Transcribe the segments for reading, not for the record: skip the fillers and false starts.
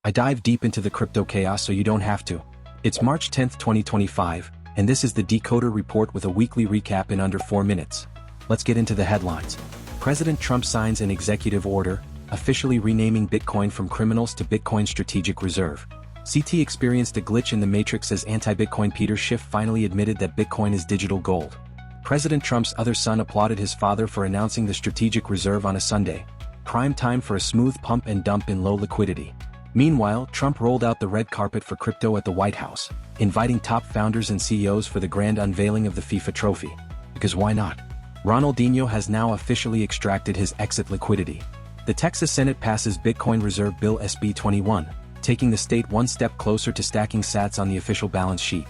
I dive deep into the crypto chaos so you don't have to. It's March 10, 2025, and this is the Decoder Report with a weekly recap in under 4 minutes. Let's get into the headlines. President Trump signs an executive order, officially renaming Bitcoin from criminals to Bitcoin Strategic Reserve. CT experienced a glitch in the matrix as anti-Bitcoin Peter Schiff finally admitted that Bitcoin is digital gold. President Trump's other son applauded his father for announcing the strategic reserve on a Sunday. Prime time for a smooth pump and dump in low liquidity. Meanwhile, Trump rolled out the red carpet for crypto at the White House, inviting top founders and CEOs for the grand unveiling of the FIFA trophy. Because why not? Ronaldinho has now officially extracted his exit liquidity. The Texas Senate passes Bitcoin Reserve Bill SB 21, taking the state one step closer to stacking sats on the official balance sheet.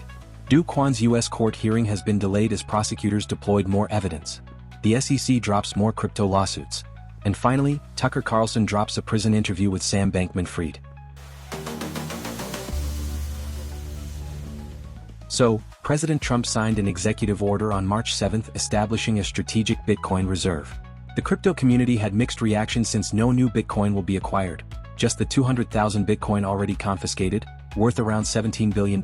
Kwon's U.S. court hearing has been delayed as prosecutors deployed more evidence. The SEC drops more crypto lawsuits. And finally, Tucker Carlson drops a prison interview with Sam Bankman-Fried. So, President Trump signed an executive order on March 7 establishing a strategic Bitcoin reserve. The crypto community had mixed reactions since no new Bitcoin will be acquired, just the 200,000 Bitcoin already confiscated, worth around $17 billion.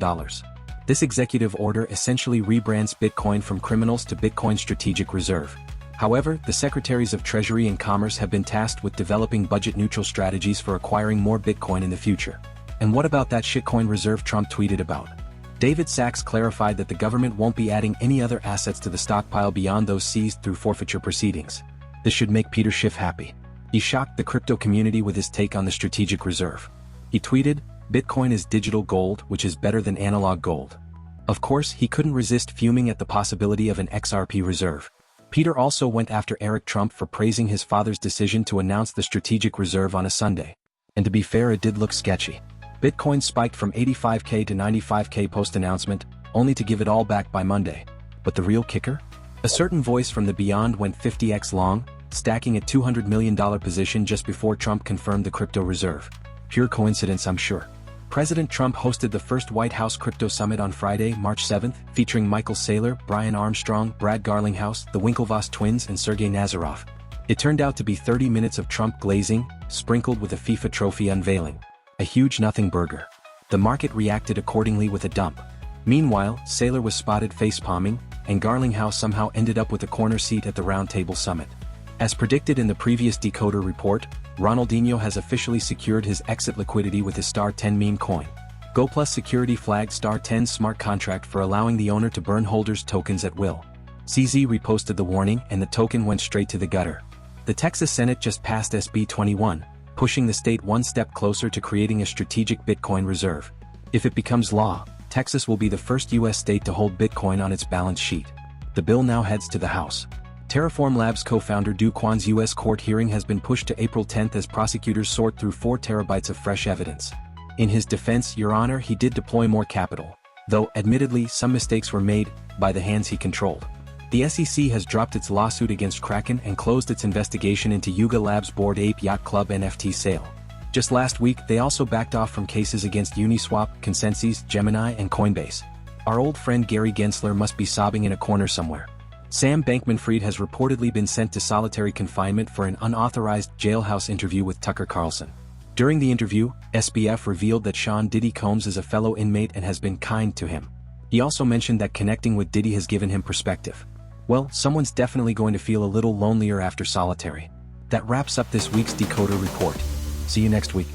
This executive order essentially rebrands Bitcoin from criminals to Bitcoin Strategic Reserve. However, the Secretaries of Treasury and Commerce have been tasked with developing budget-neutral strategies for acquiring more Bitcoin in the future. And what about that shitcoin reserve Trump tweeted about? David Sachs clarified that the government won't be adding any other assets to the stockpile beyond those seized through forfeiture proceedings. This should make Peter Schiff happy. He shocked the crypto community with his take on the strategic reserve. He tweeted, "Bitcoin is digital gold, which is better than analog gold." Of course, he couldn't resist fuming at the possibility of an XRP reserve. Peter also went after Eric Trump for praising his father's decision to announce the strategic reserve on a Sunday. And to be fair, it did look sketchy. Bitcoin spiked from 85K to 95K post-announcement, only to give it all back by Monday. But the real kicker? A certain voice from the beyond went 50x long, stacking a $200 million position just before Trump confirmed the crypto reserve. Pure coincidence, I'm sure. President Trump hosted the first White House Crypto Summit on Friday, March 7, featuring Michael Saylor, Brian Armstrong, Brad Garlinghouse, the Winklevoss twins and Sergey Nazarov. It turned out to be 30 minutes of Trump glazing, sprinkled with a FIFA trophy unveiling. A huge nothing burger. The market reacted accordingly with a dump. Meanwhile, Saylor was spotted face-palming, and Garlinghouse somehow ended up with a corner seat at the Roundtable Summit. As predicted in the previous Decoder Report, Ronaldinho has officially secured his exit liquidity with his Star 10 meme coin. GoPlus Security flagged Star 10's smart contract for allowing the owner to burn holders' tokens at will. CZ reposted the warning and the token went straight to the gutter. The Texas Senate just passed SB 21, pushing the state one step closer to creating a strategic Bitcoin reserve. If it becomes law, Texas will be the first U.S. state to hold Bitcoin on its balance sheet. The bill now heads to the House. Terraform Labs co-founder Kwon's U.S. court hearing has been pushed to April 10 as prosecutors sort through 4 terabytes of fresh evidence. In his defense, Your Honor, he did deploy more capital, though, admittedly, some mistakes were made by the hands he controlled. The SEC has dropped its lawsuit against Kraken and closed its investigation into Yuga Labs' Bored Ape Yacht Club NFT sale. Just last week, they also backed off from cases against Uniswap, Consensys, Gemini, and Coinbase. Our old friend Gary Gensler must be sobbing in a corner somewhere. Sam Bankman-Fried has reportedly been sent to solitary confinement for an unauthorized jailhouse interview with Tucker Carlson. During the interview, SBF revealed that Sean Diddy Combs is a fellow inmate and has been kind to him. He also mentioned that connecting with Diddy has given him perspective. Well, someone's definitely going to feel a little lonelier after solitary. That wraps up this week's Decoder Report. See you next week.